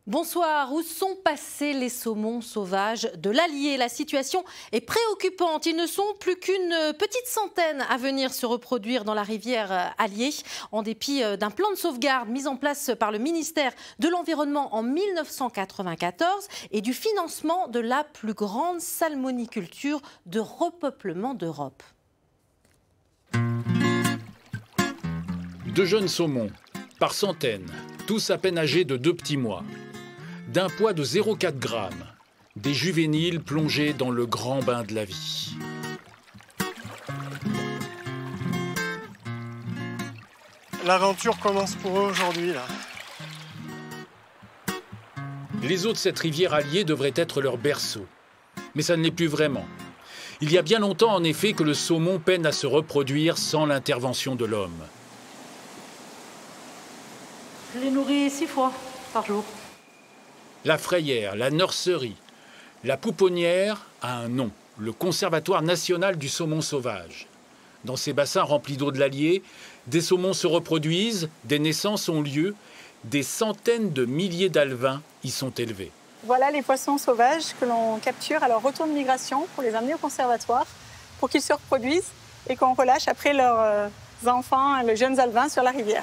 Bonsoir, où sont passés les saumons sauvages de l'Allier? La situation est préoccupante. Ils ne sont plus qu'une petite centaine à venir se reproduire dans la rivière Allier, en dépit d'un plan de sauvegarde mis en place par le ministère de l'Environnement en 1994 et du financement de la plus grande salmoniculture de repeuplement d'Europe. De jeunes saumons, par centaines, tous à peine âgés de 2 petits mois. D'un poids de 0,4 g, des juvéniles plongés dans le grand bain de la vie. L'aventure commence pour eux aujourd'hui, là. Les eaux de cette rivière Allier devraient être leur berceau. Mais ça ne l'est plus vraiment. Il y a bien longtemps, en effet, que le saumon peine à se reproduire sans l'intervention de l'homme. Je les nourris 6 fois par jour. La frayère, la nurserie, la pouponnière a un nom, le Conservatoire national du saumon sauvage. Dans ces bassins remplis d'eau de l'Allier, des saumons se reproduisent, des naissances ont lieu, des centaines de milliers d'alevins y sont élevés. Voilà les poissons sauvages que l'on capture à leur retour de migration pour les amener au conservatoire, pour qu'ils se reproduisent et qu'on relâche après leurs enfants, les jeunes alevins sur la rivière.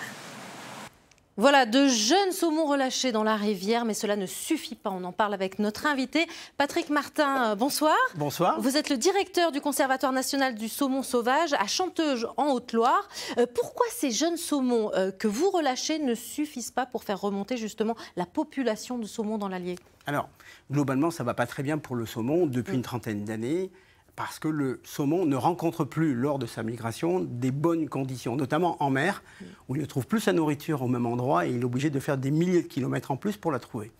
Voilà, de jeunes saumons relâchés dans la rivière, mais cela ne suffit pas. On en parle avec notre invité, Patrick Martin. Bonsoir. Bonsoir. Vous êtes le directeur du Conservatoire national du saumon sauvage à Chanteuge, en Haute-Loire. Pourquoi ces jeunes saumons que vous relâchez ne suffisent pas pour faire remonter justement la population de saumon dans l'Allier? Alors, globalement, ça ne va pas très bien pour le saumon depuis une trentaine d'années, parce que le saumon ne rencontre plus, lors de sa migration, des bonnes conditions, notamment en mer, où il ne trouve plus sa nourriture au même endroit et il est obligé de faire des milliers de kilomètres en plus pour la trouver.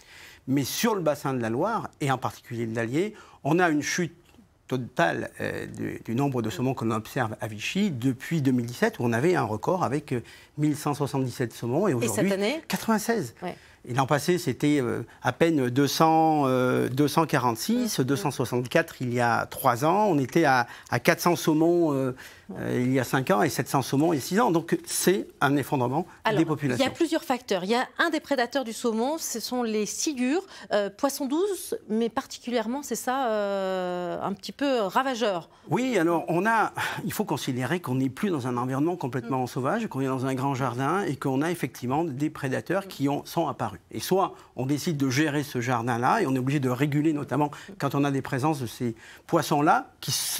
Mais sur le bassin de la Loire, et en particulier de l'Allier, on a une chute totale du nombre de saumons que l'on observe à Vichy depuis 2017, où on avait un record avec 1177 saumons, et aujourd'hui, 96. Ouais. Et l'an passé, c'était à peine 246, 264 il y a 3 ans. On était à 400 saumons il y a 5 ans et 700 saumons il y a 6 ans. Donc c'est un effondrement des populations. Il y a plusieurs facteurs. Il y a un des prédateurs du saumon, ce sont les silures, poissons douces, mais particulièrement, c'est ça, un petit peu ravageur. Oui, alors il faut considérer qu'on n'est plus dans un environnement complètement sauvage, qu'on est dans un grand jardin et qu'on a effectivement des prédateurs qui sont apparus. Et soit on décide de gérer ce jardin-là et on est obligé de réguler, notamment quand on a des présences de ces poissons-là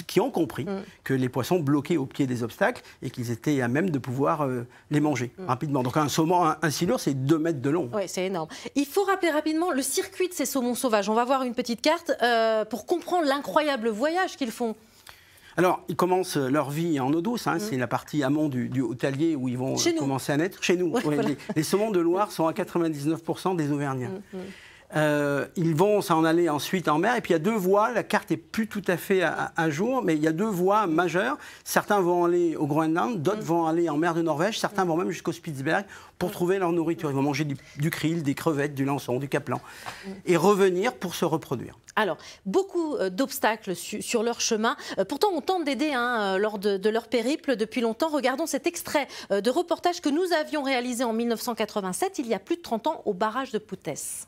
qui ont compris que les poissons bloquaient au pied des obstacles et qu'ils étaient à même de pouvoir les manger rapidement. Donc un saumon, un silure, c'est 2 mètres de long. Oui, c'est énorme. Il faut rappeler rapidement le circuit de ces saumons sauvages. On va voir une petite carte pour comprendre l'incroyable voyage qu'ils font. Alors, ils commencent leur vie en eau douce, c'est la partie amont du Haut-Allier où ils vont commencer à naître. Chez nous, voilà. Les saumons de Loire sont à 99% des Auvergnats. Ils vont s'en aller ensuite en mer, et puis il y a 2 voies, la carte n'est plus tout à fait à jour, mais il y a 2 voies majeures. Certains vont aller au Groenland, d'autres vont aller en mer de Norvège, certains vont même jusqu'au Spitzberg pour trouver leur nourriture. Ils vont manger du krill, des crevettes, du lançon, du capelin, et revenir pour se reproduire. Alors, beaucoup d'obstacles sur leur chemin. Pourtant, on tente d'aider lors de leur périple depuis longtemps. Regardons cet extrait de reportage que nous avions réalisé en 1987, il y a plus de 30 ans, au barrage de Poutès.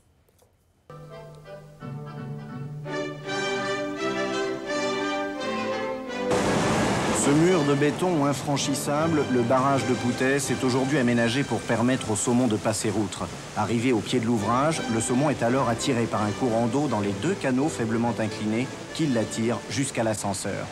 Ce mur de béton infranchissable, le barrage de Poutès, est aujourd'hui aménagé pour permettre au saumon de passer outre. Arrivé au pied de l'ouvrage, le saumon est alors attiré par un courant d'eau dans les 2 canaux faiblement inclinés qui l'attirent jusqu'à l'ascenseur.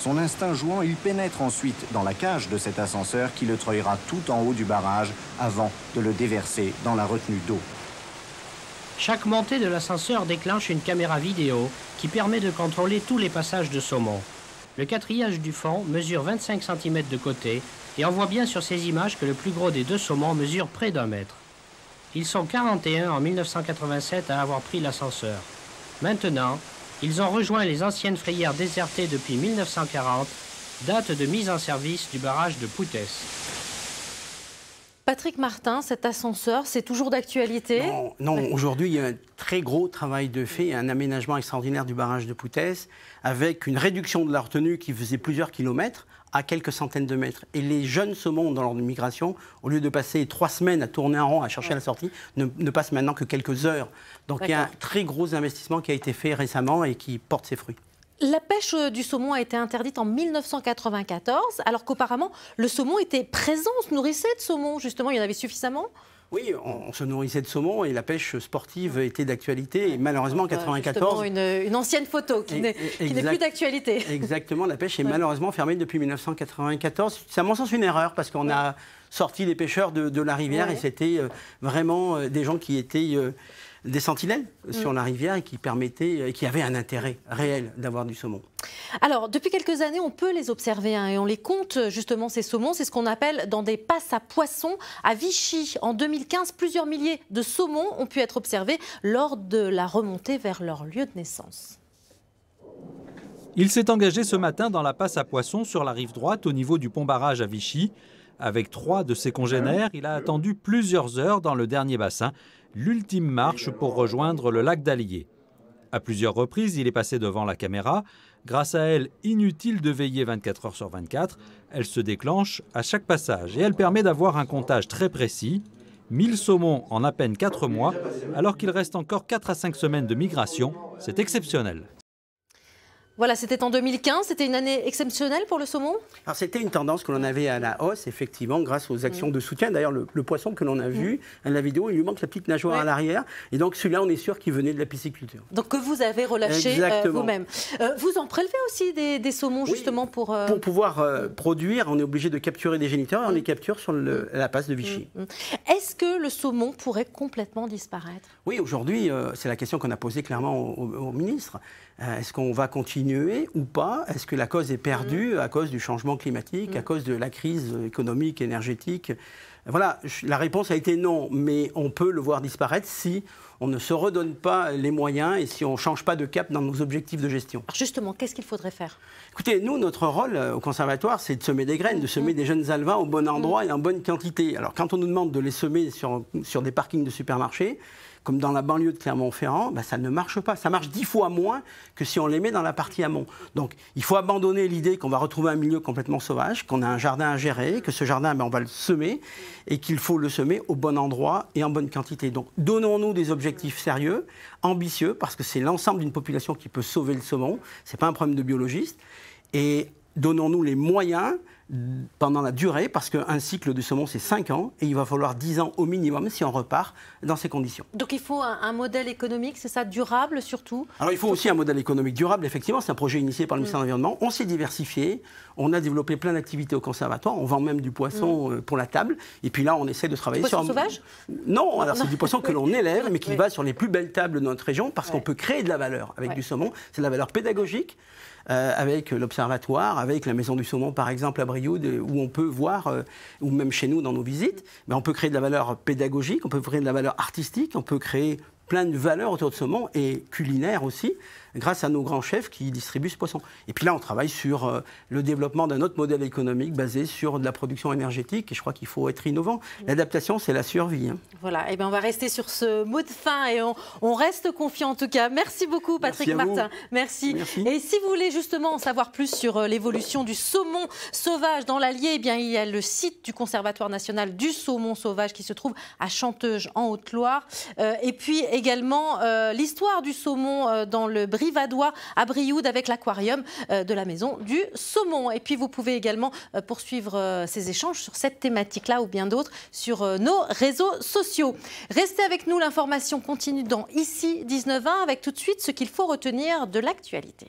Son instinct jouant, il pénètre ensuite dans la cage de cet ascenseur qui le treuillera tout en haut du barrage avant de le déverser dans la retenue d'eau. Chaque montée de l'ascenseur déclenche une caméra vidéo qui permet de contrôler tous les passages de saumon. Le quatriage du fond mesure 25 cm de côté et on voit bien sur ces images que le plus gros des 2 saumons mesure près d'1 mètre. Ils sont 41 en 1987 à avoir pris l'ascenseur. Maintenant, ils ont rejoint les anciennes frayères désertées depuis 1940, date de mise en service du barrage de Poutès. Patrick Martin, cet ascenseur, c'est toujours d'actualité? Non, aujourd'hui, il y a un très gros travail de fait, un aménagement extraordinaire du barrage de Poutès, avec une réduction de la retenue qui faisait plusieurs kilomètres à quelques centaines de mètres. Et les jeunes saumons, dans leur migration, au lieu de passer 3 semaines à tourner en rond, à chercher la sortie, ne passent maintenant que quelques heures. Donc il y a un très gros investissement qui a été fait récemment et qui porte ses fruits. La pêche du saumon a été interdite en 1994, alors qu'auparavant, le saumon était présent, on se nourrissait de saumon, justement, il y en avait suffisamment? Oui, on se nourrissait de saumon et la pêche sportive était d'actualité. Et malheureusement, en 1994... Une ancienne photo qui n'est plus d'actualité. Exactement, la pêche est malheureusement fermée depuis 1994. C'est à mon sens une erreur parce qu'on a sorti les pêcheurs de la rivière et c'était vraiment des gens qui étaient... des sentinelles sur la rivière et qui permettaient, et qui avaient un intérêt réel d'avoir du saumon. Alors, depuis quelques années, on peut les observer et on les compte justement, ces saumons. C'est ce qu'on appelle dans des passes à poissons. À Vichy, en 2015, plusieurs milliers de saumons ont pu être observés lors de la remontée vers leur lieu de naissance. Il s'est engagé ce matin dans la passe à poissons sur la rive droite au niveau du pont-barrage à Vichy. Avec 3 de ses congénères, il a attendu plusieurs heures dans le dernier bassin, l'ultime marche pour rejoindre le lac d'Allier. À plusieurs reprises, il est passé devant la caméra. Grâce à elle, inutile de veiller 24 heures sur 24. Elle se déclenche à chaque passage et elle permet d'avoir un comptage très précis. 1000 saumons en à peine 4 mois, alors qu'il reste encore 4 à 5 semaines de migration. C'est exceptionnel. Voilà, c'était en 2015, c'était une année exceptionnelle pour le saumon? Alors c'était une tendance que l'on avait à la hausse, effectivement, grâce aux actions de soutien. D'ailleurs, le poisson que l'on a vu à la vidéo, il lui manque la petite nageoire à l'arrière. Et donc celui-là, on est sûr qu'il venait de la pisciculture. Donc que vous avez relâché vous-même. Vous en prélevez aussi des saumons, justement, pour... Pour pouvoir produire, on est obligé de capturer des géniteurs et on les capture sur la passe de Vichy. Est-ce que le saumon pourrait complètement disparaître? Oui, aujourd'hui, c'est la question qu'on a posée clairement au ministre. Est-ce qu'on va continuer ou pas? Est-ce que la cause est perdue à cause du changement climatique, à cause de la crise économique, énergétique? Voilà, la réponse a été non, mais on peut le voir disparaître si on ne se redonne pas les moyens et si on ne change pas de cap dans nos objectifs de gestion. Alors justement, qu'est-ce qu'il faudrait faire? Écoutez, nous, notre rôle au conservatoire, c'est de semer des graines, de semer des jeunes alevins au bon endroit et en bonne quantité. Alors quand on nous demande de les semer sur des parkings de supermarchés, comme dans la banlieue de Clermont-Ferrand, ça ne marche pas. Ça marche 10 fois moins que si on les met dans la partie amont. Donc il faut abandonner l'idée qu'on va retrouver un milieu complètement sauvage, qu'on a un jardin à gérer, que ce jardin, on va le semer et qu'il faut le semer au bon endroit et en bonne quantité. Donc donnons-nous des objectifs sérieux, ambitieux, parce que c'est l'ensemble d'une population qui peut sauver le saumon. Ce n'est pas un problème de biologiste. Et donnons-nous les moyens pendant la durée, parce qu'un cycle de saumon, c'est 5 ans, et il va falloir 10 ans au minimum si on repart dans ces conditions. Donc il faut un modèle économique, c'est ça, durable surtout? Alors il faut aussi un modèle économique durable, effectivement, c'est un projet initié par le ministère de l'Environnement. On s'est diversifié, on a développé plein d'activités au conservatoire, on vend même du poisson pour la table, et puis là on essaie de travailler sur... Du poisson sauvage? Non, alors c'est du poisson que l'on élève, mais qui va sur les plus belles tables de notre région, parce qu'on peut créer de la valeur avec du saumon, c'est de la valeur pédagogique, avec l'Observatoire, avec la Maison du Saumon par exemple à Brioude, où on peut voir, ou même chez nous dans nos visites, mais on peut créer de la valeur pédagogique, on peut créer de la valeur artistique, on peut créer plein de valeurs autour de saumon et culinaire aussi, grâce à nos grands chefs qui distribuent ce poisson. Et puis là, on travaille sur le développement d'un autre modèle économique basé sur de la production énergétique, et je crois qu'il faut être innovant. L'adaptation, c'est la survie. Voilà, et bien on va rester sur ce mot de fin et on reste confiant en tout cas. Merci beaucoup Patrick Martin. Merci. Et si vous voulez justement en savoir plus sur l'évolution du saumon sauvage dans l'Allier, eh bien il y a le site du Conservatoire national du saumon sauvage qui se trouve à Chanteuge en Haute-Loire. Et puis également l'histoire du saumon dans le Brivadois à Brioude avec l'aquarium de la Maison du Saumon. Et puis vous pouvez également poursuivre ces échanges sur cette thématique-là ou bien d'autres sur nos réseaux sociaux. Restez avec nous, l'information continue dans Ici 19h avec tout de suite ce qu'il faut retenir de l'actualité.